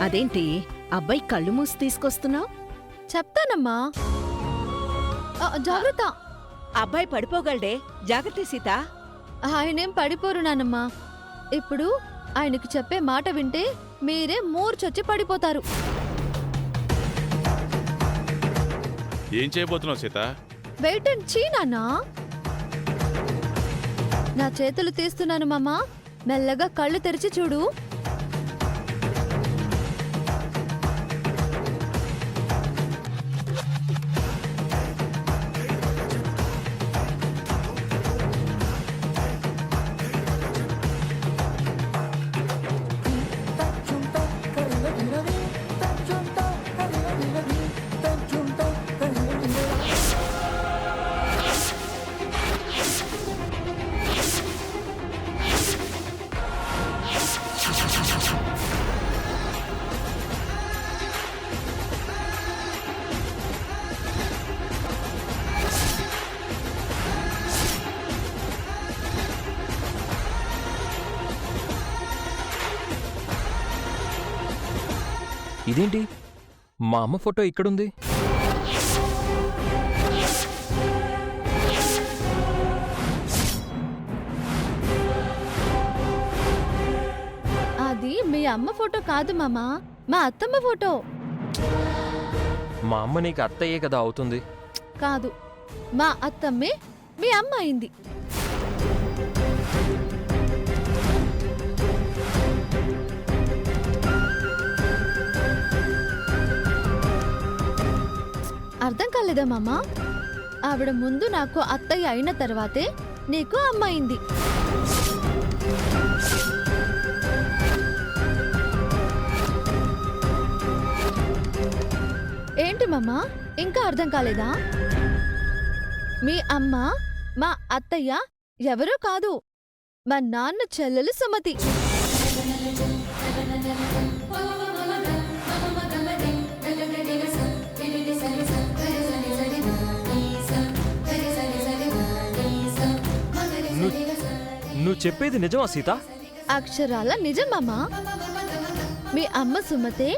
అదేంటి అబ్బాయి కళ్ళు మూసి తీసుకొస్తున్నావు? చెప్తానమ్మా. జాగ్రత్త. అబ్బాయి పడిపోగలడే, జాగ్రత్త సీత. ఆయనేం పడిపోరు నానమ్మా. ఇప్పుడు ఆయనకు చెప్పే మాట వింటే మీరే మూర్చొచ్చి పడిపోతారు. ఏం చేయబోతున్నావు సీత? వెయిట్ అండ్ చీ నాన్నా. నా చేతులు తీస్తున్నాను మామా. మెల్లగా కళ్ళు తెరిచి చూడు. ఇదేంటి, మా అమ్మ ఫోటో ఇక్కడుంది? అది మీ అమ్మ ఫోటో కాదు మామా, మా అత్తమ్మ ఫోటో. మా అమ్మ నీకు అత్తయ్యే కదా అవుతుంది. కాదు, మా అత్తమ్మే మీ అమ్మ అయింది. అర్థం కాలేదా మామా? ఆవిడ ముందు నాకు అత్తయ్య అయిన తర్వాతే నీకు అమ్మ అయింది. ఏంటి మామా, ఇంకా అర్థం కాలేదా? మీ అమ్మ మా అత్తయ్య ఎవరూ కాదు, మా నాన్న చెల్లెలు సుమతి. నువ్వు చెప్పేది నిజమా సీత? అక్షరాల నిజం మామా. మీ అమ్మ సుమతే,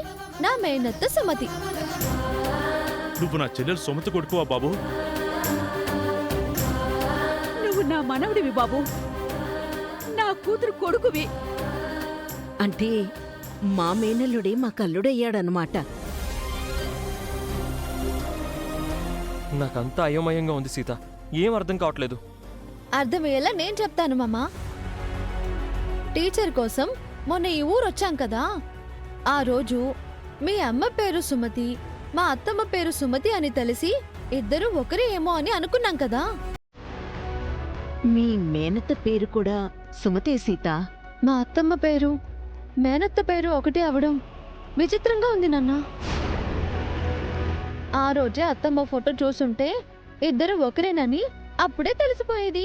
నా మేనత్త సుమతి. నువ్వు నా చెల్లెలు సుమతి కొడుకువా బాబు? నువ్వు నా మనవడివి బాబు, నా కూతురు కొడుకువి. అంటే మా మేనల్లుడే మా కల్లుడయ్యాడనమాట. నాకంతా అయోమయంగా ఉంది సీత, ఏం అర్థం కావట్లేదు. అర్థమయ్యేలా నేను చెప్తాను మామా. టీచర్ కోసం మొన్న ఈ ఊరొచ్చాం కదా, ఆ రోజు మీ అమ్మ పేరు సుమతి, మా అత్తమ్మ పేరు సుమతి అని తెలిసి ఇద్దరు ఒకరే ఏమో అని అనుకున్నాం కదా. మీ మేనత్త పేరు కూడా సుమతే సీత. మా అత్తమ్మ పేరు మేనత్త పేరు ఒకటి అవడం విచిత్రంగా ఉంది నాన్న. ఆ రోజే అత్తమ్మ ఫోటో చూసుంటే ఇద్దరు ఒకరేనని అప్పుడే తెలిసిపోయేది.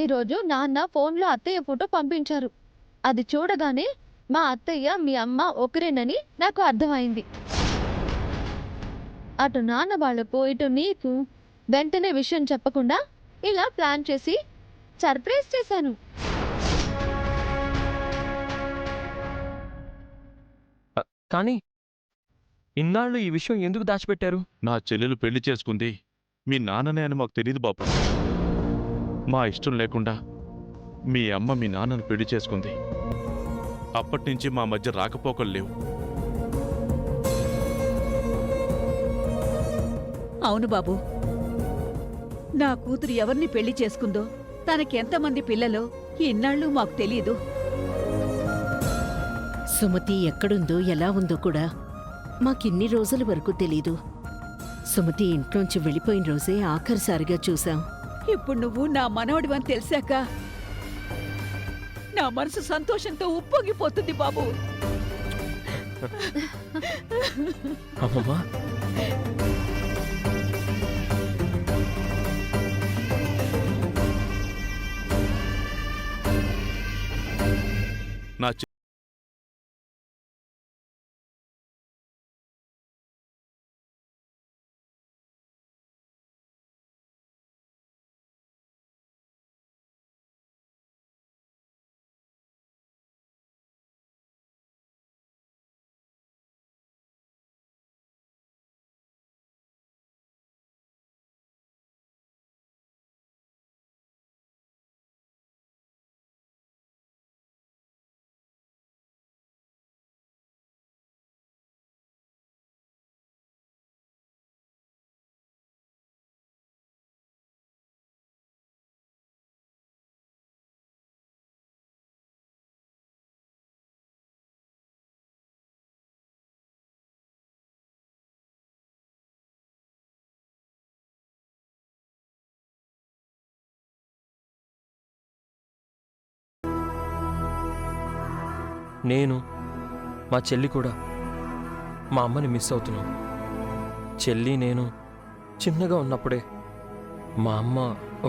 ఈరోజు నాన్న ఫోన్లో అత్తయ్య ఫోటో పంపించారు. అది చూడగానే మా అత్తయ్య మీ అమ్మ ఒకరేనని నాకు అర్థమైంది. అటు నాన్న వాళ్లకు ఇటు నీకు వెంటనే విషయం చెప్పకుండా ఇలా ప్లాన్ చేసి సర్ప్రైజ్ చేశాను. కానీ ఇన్నాళ్ళు ఈ విషయం ఎందుకు దాచిపెట్టారు? నా చెల్లెలు పెళ్లి చేసుకుంది మీ నాన్ననే అని మాకు తెలియదు బాబు. మా ఇష్టం లేకుండా మీ అమ్మ మీ నాన్నను పెళ్లి చేసుకుంది. అప్పటినుంచి మా మధ్య రాకపోకలు లేవు. అవును బాబు, నా కూతురు ఎవరిని పెళ్లి చేసుకుందో, తనకెంతమంది పిల్లలో ఇన్నాళ్ళు మాకు తెలీదు. సుమతి ఎక్కడుందో ఎలా ఉందో కూడా మాకిన్ని రోజుల వరకు తెలీదు. సుమతి ఇంట్లోంచి వెళ్ళిపోయిన రోజే ఆఖరిసారిగా చూశాం. ఇప్పుడు నువ్వు నా మనవడివని తెలిసాక నా మనసు సంతోషంతో ఉప్పొంగిపోతుంది బాబు. అమ్మమ్మా, నా నేను మా చెల్లి కూడా మా అమ్మని మిస్ అవుతున్నాం. చెల్లి నేను చిన్నగా ఉన్నప్పుడే మా అమ్మ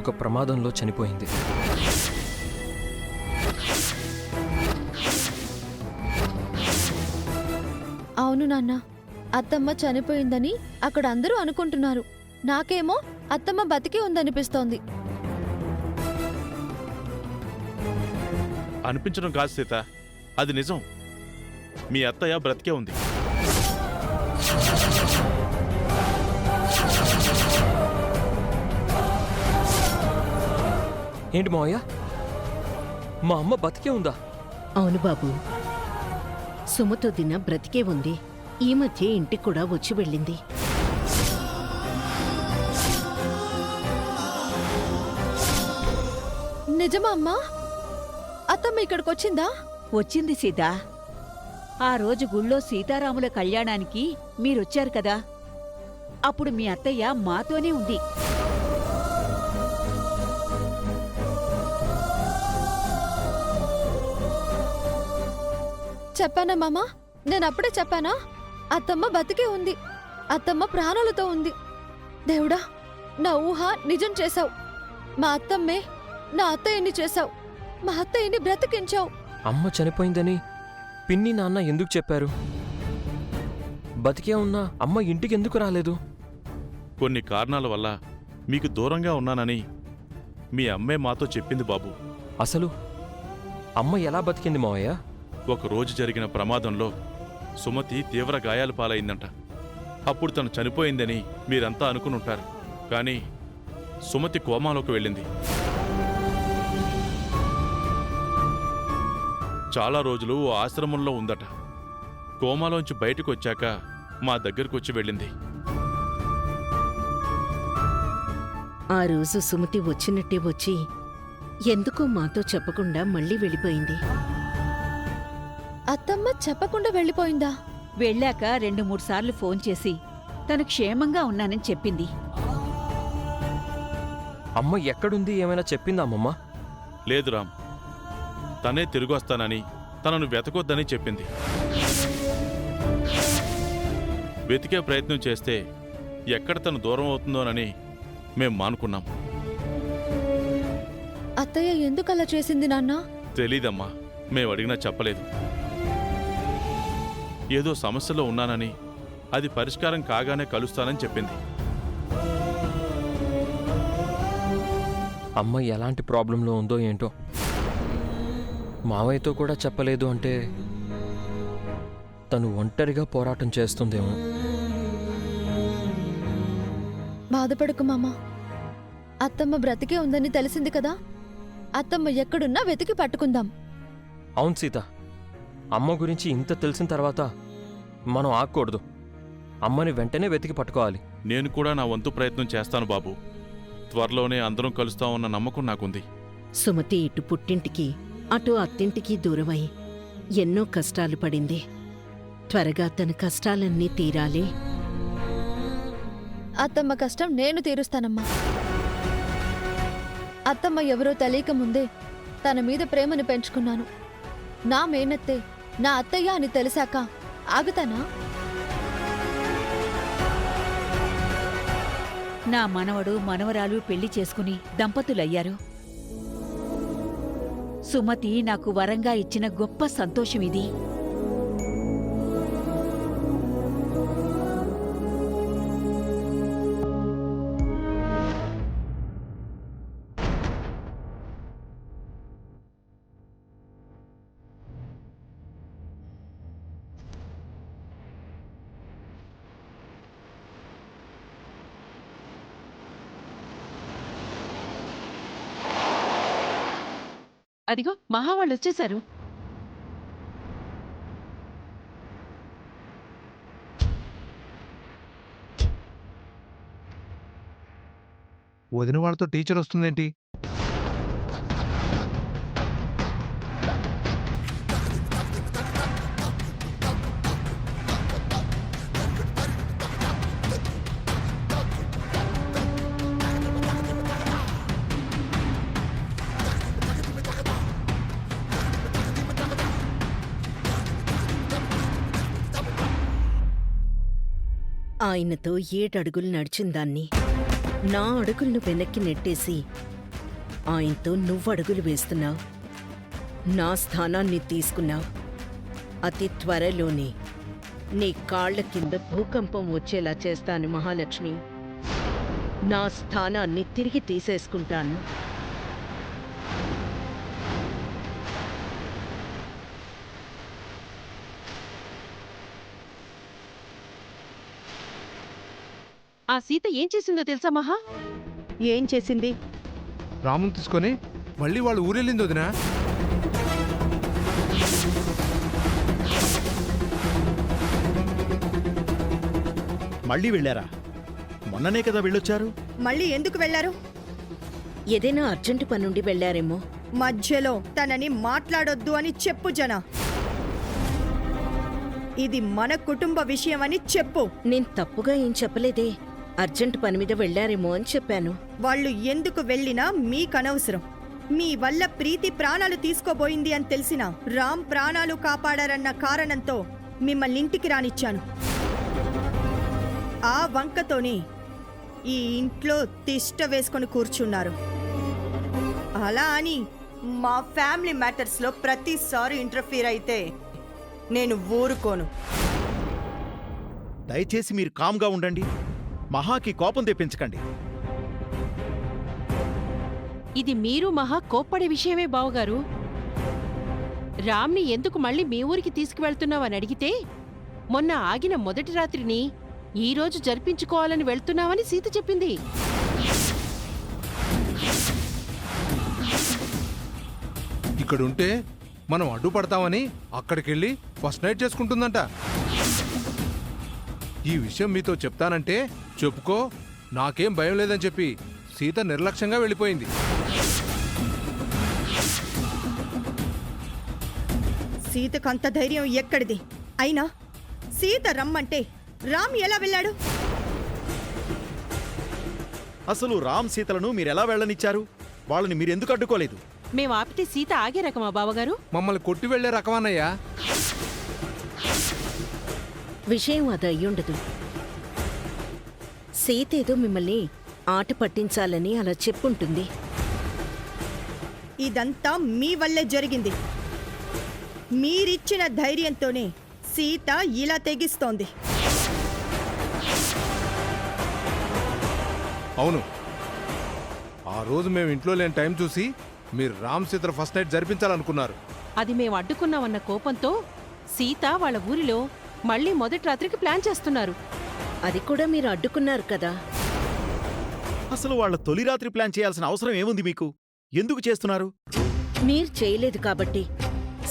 ఒక ప్రమాదంలో చనిపోయింది. అవును నాన్న, అత్తమ్మ చనిపోయిందని అక్కడ అందరూ అనుకుంటున్నారు. నాకేమో అత్తమ్మ బతికే ఉందనిపిస్తోంది. అనిపించడం కాదు సీత, అది నిజం. మీ అత్తయ్య బ్రతికే ఉంది. ఏంటి మావయ్య, మా అమ్మ బతికే ఉందా? అవును బాబు, సుమతో దిన బ్రతికే ఉంది. ఈ మధ్య ఇంటికి కూడా వచ్చి వెళ్ళింది. నిజమా అమ్మా? అత్తమ్మ ఇక్కడికొచ్చిందా? వచ్చింది సీత. ఆ రోజు గుళ్ళో సీతారాముల కళ్యాణానికి మీరొచ్చారు కదా, అప్పుడు మీ అత్తయ్య మాతోనే ఉంది. చెప్పానా మామా? నేనప్పుడే చెప్పానా? అత్తమ్మ బతికే ఉంది. అత్తమ్మ ప్రాణాలతో ఉంది. దేవుడా, నా ఊహ నిజం చేశావు. మా అత్తమ్మే నా అత్తయ్యని చేశావు. మా అత్తయ్యని బ్రతికించావు. అమ్మ చనిపోయిందని పిన్ని నాన్న ఎందుకు చెప్పారు? బతికే ఉన్నా అమ్మ ఇంటికి ఎందుకు రాలేదు? కొన్ని కారణాల వల్ల మీకు దూరంగా ఉన్నానని మీ అమ్మే మాతో చెప్పింది బాబు. అసలు అమ్మ ఎలా బతికింది మావయ్య? ఒకరోజు జరిగిన ప్రమాదంలో సుమతి తీవ్ర గాయాలు పాలైందంట. అప్పుడు తను చనిపోయిందని మీరంతా అనుకునుంటారు. కానీ సుమతి కోమాలోకి వెళ్ళింది. చాలా రోజులు ఓ ఆశ్రమంలో ఉందట. కోమాలోంచి బయటకు వచ్చాక మా దగ్గరకు వచ్చి వెళ్ళింది. ఆ రోజు సుమతి వచ్చినట్టే వచ్చి ఎందుకో మాతో చెప్పకుండా మళ్ళీ వెళ్ళిపోయింది. అత్తమ్మ చెప్పకుండా వెళ్ళిపోయిందా? వెళ్ళాక 2-3 సార్లు ఫోన్ చేసి తను క్షేమంగా ఉన్నానని చెప్పింది. అమ్మ ఎక్కడుంది ఏమైనా చెప్పిందా అమ్మమ్మ? లేదు రామ్, తనే తిరిగొస్తానని, తనను వెతకొద్దని చెప్పింది. వెతికే ప్రయత్నం చేస్తే ఎక్కడ తను దూరం అవుతుందోనని మేం మానుకున్నాం. అత్తయ్య ఎందుకలా చేసింది నాన్నా? తెలీదమ్మా, మేం అడిగినా చెప్పలేదు. ఏదో సమస్యలో ఉన్నానని, అది పరిష్కారం కాగానే కలుస్తానని చెప్పింది. అమ్మ ఎలాంటి ప్రాబ్లంలో ఉందో ఏంటో మావయ్యతో కూడా చెప్పలేదు అంటే తను ఒంటరిగా పోరాటం చేస్తుందేమో. బాధపడకు మామా. అత్తమ్మ బ్రతికే ఉందని తెలిసింది కదా, అత్తమ్మ ఎక్కడున్నా వెతికి పట్టుకుందాం. అవును సీత, అమ్మ గురించి ఇంత తెలిసిన తర్వాత మనం ఆగకూడదు. అమ్మని వెంటనే వెతికి పట్టుకోవాలి. నేను కూడా నా వంతు ప్రయత్నం చేస్తాను బాబు. త్వరలోనే అందరం కలుస్తామన్న నమ్మకం నాకుంది. సుమతి ఇటు పుట్టింటికి అటు అత్తింటికి దూరమై ఎన్నో కష్టాలు పడింది. త్వరగా తన కష్టాలన్నీ తీరాలి. అత్తమ్మ కష్టం నేను తీరుస్తానమ్మా. అత్తమ్మ ఎవరో తెలియక ముందే తన మీద ప్రేమను పెంచుకున్నాను. నా మేనత్తే నా అత్తయ్య అని తెలిసాక ఆగుతానా? నా మనవడు మనవరాలు పెళ్లి చేసుకుని దంపతులయ్యారు. సుమతి నాకు వరంగా ఇచ్చిన గొప్ప సంతోషం ఇది. అదిగో మహా వాళ్ళు వచ్చేశారు. వదిన వాళ్ళతో టీచర్ వస్తుందేంటి? ఆయనతో 7 అడుగులు నడిచిందాన్ని నా అడుగులను వెనక్కి నెట్టేసి ఆయనతో నువ్వడుగులు వేస్తున్నావు. నా స్థానాన్ని తీసుకున్నావు. అతి త్వరలోనే నీ కాళ్ల కింద భూకంపం వచ్చేలా చేస్తాను మహాలక్ష్మి. నా స్థానాన్ని తిరిగి తీసేసుకుంటాను. ఆ సీత ఏం చేసిందో తెలుసా మహా? ఏం చేసింది? రాముని తీసుకొని మళ్ళీ వాళ్ళు ఊరెళ్ళింది వదినా. మళ్ళీ వెళ్ళారా? మొన్ననే కదా వెళ్ళొచ్చారు. మళ్ళీ ఎందుకు వెళ్లారు? ఏదైనా అర్జెంటు పనుండి వెళ్లారేమో. మధ్యలో తనని మాట్లాడొద్దు అని చెప్పు జన. ఇది మన కుటుంబ విషయమని చెప్పు. నేను తప్పుగా ఏం చెప్పలేదే. అర్జెంటు పని మీద వెళ్లారేమో అని చెప్పాను. వాళ్ళు ఎందుకు వెళ్ళినా మీకనవసరం. మీ వల్ల ప్రీతి ప్రాణాలు తీసుకోబోయింది అని తెలిసినా రామ్ ప్రాణాలు కాపాడారన్న కారణంతో మిమ్మల్ని ఇంటికి రానిచ్చాను. ఆ వంకతోనే ఈ ఇంట్లో తిష్ట వేసుకొని కూర్చున్నారు. అలా అని మా ఫ్యామిలీ మ్యాటర్స్లో ప్రతిసారి ఇంటర్ఫీర్ అయితే నేను ఊరుకోను. దయచేసి మీరు కామ్గా ఉండండి. మహాకి కోపం తెప్పించకండి. ఇది మీరు మహా కోప్పడే విషయమే బావగారు. రామ్ని ఎందుకు మళ్ళీ మీ ఊరికి తీసుకువెళ్తున్నావని అడిగితే మొన్న ఆగిన మొదటి రాత్రిని ఈ రోజు జరిపించుకోవాలని వెళ్తున్నావని సీత చెప్పింది. ఇక్కడుంటే మనం అడ్డుపడతామని అక్కడికెళ్ళి ఫస్ట్ నైట్ చేసుకుంటుందంట. ఈ విషయం మీతో చెప్తానంటే చెప్పుకో, నాకేం భయం లేదని చెప్పి సీత నిర్లక్ష్యంగా వెళ్ళిపోయింది. సీతకంత ధైర్యం ఎక్కడిది? అయినా సీత రమ్మంటే రామ్ ఎలా వెళ్ళాడు? అసలు రామ్ సీతలను మీరెలా వెళ్ళనిచ్చారు? వాళ్ళని మీరెందుకు అడ్డుకోలేదు? మేం ఆపితే సీత ఆగే రకమా బావగారు? మమ్మల్ని కొట్టి వెళ్లే రకమన్నయ్యా. విషయం అది అయ్యుండదు. సీతేదో మిమ్మల్ని ఆట పట్టించాలని అలా చెప్పుంటుంది. ఇదంతా మీ వల్లే జరిగింది. మీరిచ్చిన ధైర్యంతోనే సీత ఇలా తెగిస్తోంది. అవును, ఆ రోజు మేము ఇంట్లో లేని టైం చూసి మీరు రామ్ సీతల ఫస్ట్ నైట్ జరిపించాలనుకున్నారు. అది మేం అడ్డుకున్నామన్న కోపంతో సీత వాళ్ళ ఊరిలో మళ్ళీ మొదటి రాత్రికి ప్లాన్ చేస్తున్నారు. అది కూడా మీరు అడ్డుకున్నారు కదా. అసలు వాళ్ళ తొలి రాత్రి ప్లాన్ చేయాల్సిన అవసరం ఏముంది మీకు? ఎందుకు చేస్తున్నారు? మీరు చేయలేదు కాబట్టి.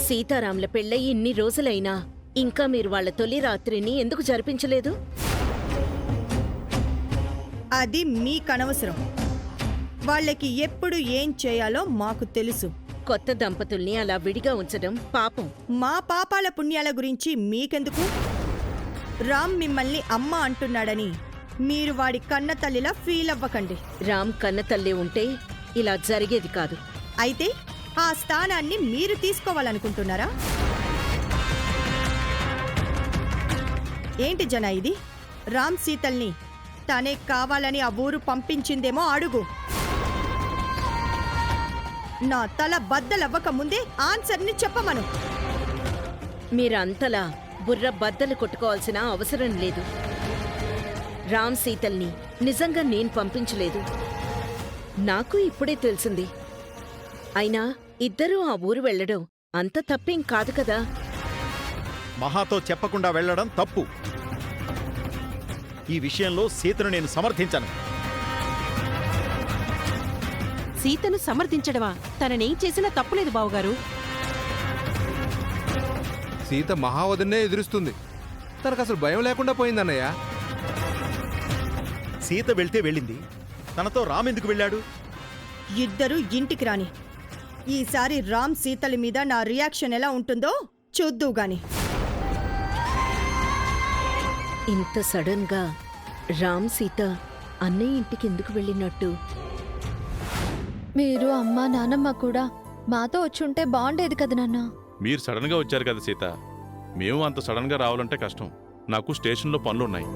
సీతారాముల పెళ్ళయి ఇన్ని రోజులైనా ఇంకా మీరు వాళ్ళ తొలి రాత్రిని ఎందుకు జరిపించలేదు? అది మీకనవసరం. వాళ్ళకి ఎప్పుడు ఏం చేయాలో మాకు తెలుసు. కొత్త దంపతుల్ని అలా విడిగా ఉంచడం పాపం. మా పాపాల పుణ్యాల గురించి మీకెందుకు? రామ్ మిమ్మల్ని అమ్మ అంటున్నాడని మీరు వాడి కన్న తల్లిలా ఫీల్ అవ్వకండి. రామ్ కన్న తల్లి ఉంటే ఇలా జరిగేది కాదు. అయితే ఆ స్థానాన్ని మీరు తీసుకోవాలనుకుంటున్నారా? ఏంటి జన ఇది? రామ్ సీతల్ని తనే కావాలని ఆ ఊరు పంపించిందేమో అడుగు. నా తల బద్దలవ్వక ముందే ఆన్సర్ని చెప్పమను. మీరంతలా బుర్ర బద్దలు కొట్టుకోవాల్సిన అవసరం లేదు. రామ్ సీతల్ని నిజంగా నేను పంపించలేదు. నాకు ఇప్పుడే తెలిసింది. అయినా ఇద్దరూ ఆ ఊరు వెళ్ళడం అంత తప్పేం కాదు కదా. మహాతో చెప్పకుండా వెళ్ళడం తప్పు. ఈ విషయంలో సీతను నేను సమర్థించను. సీతను సమర్థించడమా? తననేం చేసినా తప్పులేదు బావగారు. సీత మహావదినే ఎదురుస్తుంది. తనకు అసలు భయం లేకుండా పోయిందన్నయ్య. సీత వెళ్తే వెళ్ళింది, తనతో రామ్ ఎందుకు వెళ్ళాడు? ఇద్దరూ ఇంటికి రాని. ఈసారి రామ్ సీతల మీద నా రియాక్షన్ ఎలా ఉంటుందో చూద్దువు గాని. ఇంత సడన్ గా రామ్ సీత అన్నయ్య ఇంటికి ఎందుకు వెళ్ళినట్టు? మీరు అమ్మ నానమ్మ కూడా మాతో వచ్చుంటే బాగుండేది కదా నాన్న. మీరు సడన్గా వచ్చారు కదా సీత. మేము అంత సడన్గా రావాలంటే కష్టం. నాకు స్టేషన్లో పనులున్నాయి.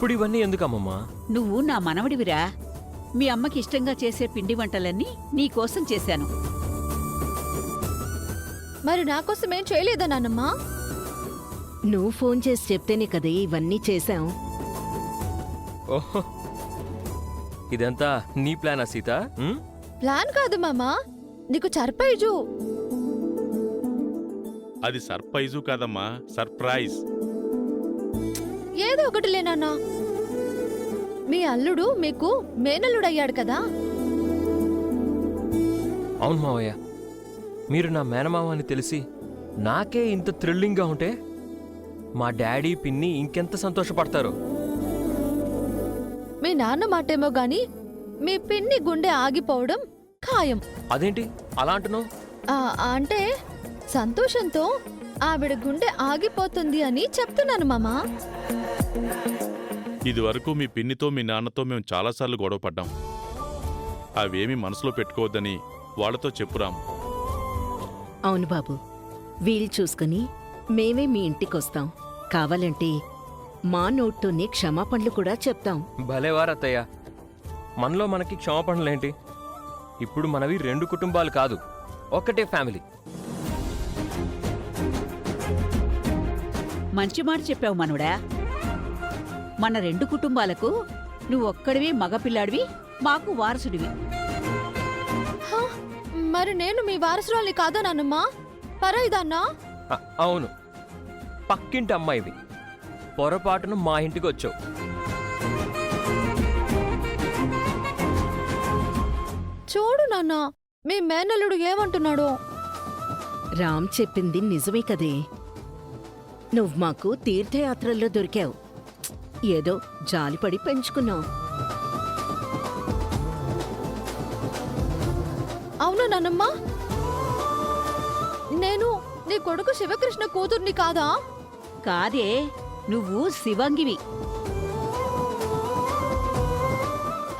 ఇప్పుడు ఇవన్నీ ఎందుకమ్మమ్మా? నువ్వు నా మనవడివిరా. మీ అమ్మకి ఇష్టంగా చేసే పిండి వంటలన్నీ నీకోసం చేశాను. మరి నా కోసం ఏం చేయలేదా నాన్నమ్మా? నువ్వు ఫోన్ చేసి చెప్తేనే కదే ఇవన్నీ చేశాం. ఓహో, ఇదంతా నీ ప్లానా సీత? ఉమ్? ప్లాన్ కాదు మామా, నీకు సర్ప్రైజు. అది సర్ప్రైజు కాదమ్మా, సర్ప్రైజ్. ఏదో ఒకటి లేనన్నా. మీ అల్లుడు మీకు మేనల్లుడయ్యాడు కదా. అవును మావయ్య, మీరు నా మేనమావ అని తెలిసి నాకే ఇంత థ్రిల్లింగ్గా ఉంటే మా డాడీ పిన్ని ఇంకెంత సంతోషపడతారో. మీ నాన్న మాటేమో గాని మీ పిన్ని గుండె ఆగిపోవడం ఖాయం. అదేంటి అలా అంటున్నావు? అంటే సంతోషంతో ఆవిడ గుండె ఆగిపోతుంది అని చెప్తున్నాను మామా. ఇదివరకు మీ పిన్నితో మీ నాన్నతో మేము చాలాసార్లు గొడవపడ్డాం. అవేమీ మనసులో పెట్టుకోవద్దని వాళ్ళతో చెప్పురాం. అవును బాబు, వీలు చూసుకుని మేమే మీ ఇంటికొస్తాం. కావాలంటే మా నోట్తోనే క్షమాపణలు కూడా చెప్తాం. భలేవారత్తయ్య, మనలో మనకి క్షమాపణలేంటి? ఇప్పుడు మనవి 2 కుటుంబాలు కాదు, ఒక్కటే ఫ్యామిలీ. మంచి మాట చెప్పావు మనవడా. మన 2 కుటుంబాలకు నువ్వొక్కడివి మగపిల్లాడివి, మాకు వారసుడివి. హా, మరి నేను మీ వారసురాలి కాదా నాన్నమ్మా? పరాయిదాన్నా? అవును, పక్కింటి అమ్మాయివి. పొరపాటును మా ఇంటికి వచ్చావు. చూడు నాన్న, మీ మేనల్లుడు ఏమంటున్నాడో. రామ్ చెప్పింది నిజమే కదే. నువ్వు మాకు తీర్థయాత్రల్లో దొరికావు. ఏదో జాలిపడి పెంచుకున్నావు. అవునా నాన్నమ్మా? నేను నీ కొడుకు శివకృష్ణ కూతుర్ని కాదా? కాదే, నువ్వు శివంగివి.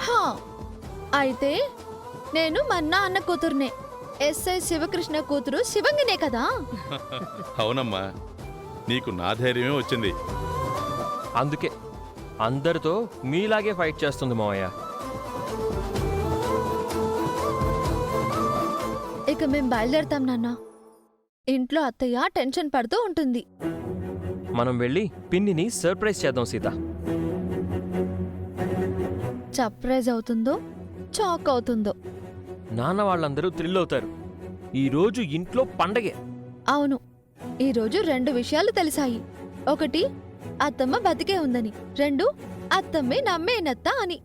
హా, అయితే నేను మా నాన్న కూతుర్నే. ఎస్ఐ శివకృష్ణ కూతురు శివంగినే కదా. అవునమ్మా, నీకు నా ధైర్యమే వచ్చింది. అందుకే అందరితో మీలాగే ఫైట్ చేస్తుంది మావయ్య. ఇక మేం బయలుదేరతాం నాన్న. ఇంట్లో అత్తయ్య టెన్షన్ పడుతూ ఉంటుంది. మనం వెళ్ళి పిన్నిని సర్ప్రైజ్ చేద్దాం సీత. సర్ప్రైజ్ అవుతుందో షాక్ అవుతుందో. నాన్న వాళ్ళందరూ థ్రిల్ అవుతారు. ఈరోజు ఇంట్లో పండగే. అవును, ఈరోజు 2 విషయాలు తెలిసాయి. 1, అత్తమ్మ బతికే ఉందని. 2, అత్తమ్మే నమ్మేనత్త అని.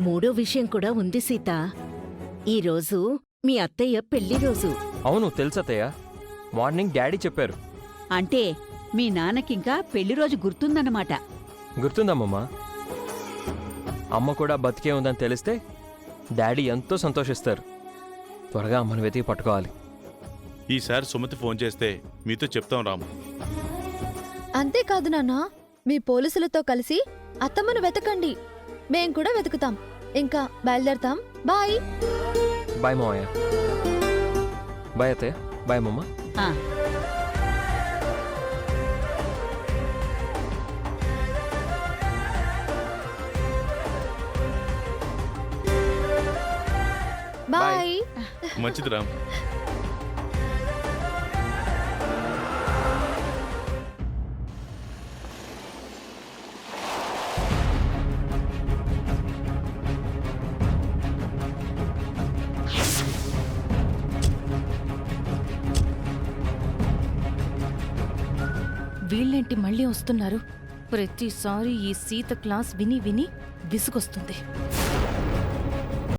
మూడో విషయం కూడా ఉంది సీత. ఈరోజు మీ అత్తయ్య పెళ్లి రోజు. అవును తెలుసత్తయ్య, మార్నింగ్ డాడీ చెప్పారు. అంటే మీ నాన్నకింకా పెళ్లి రోజు గుర్తుందన్నమాట. గుర్తుందమ్మమ్మా. అమ్మ కూడా బతికే ఉందని తెలిస్తే డాడీ ఎంతో సంతోషిస్తారు. త్వరగా అమ్మను వెతికి పట్టుకోవాలి. ఈసారి సుమతి ఫోన్ చేస్తే మీతో చెప్తాం రాము. అంతేకాదు నాన్న, మీ పోలీసులతో కలిసి అత్తమ్మను వెతకండి. మేం కూడా వెతుకుతాం. ఇంకా బయలుదేరతాం. బాయ్. బాయ్ మావయ్య. బాయ్ అత్తయ్య. బాయ్ మమ్మ. ఆ, బాయ్. మంచిది రామ్. వీళ్ళేంటి మళ్ళీ వస్తున్నారు? ప్రతిసారి ఈ సీత క్లాస్ విని విని విసుగొస్తుంది.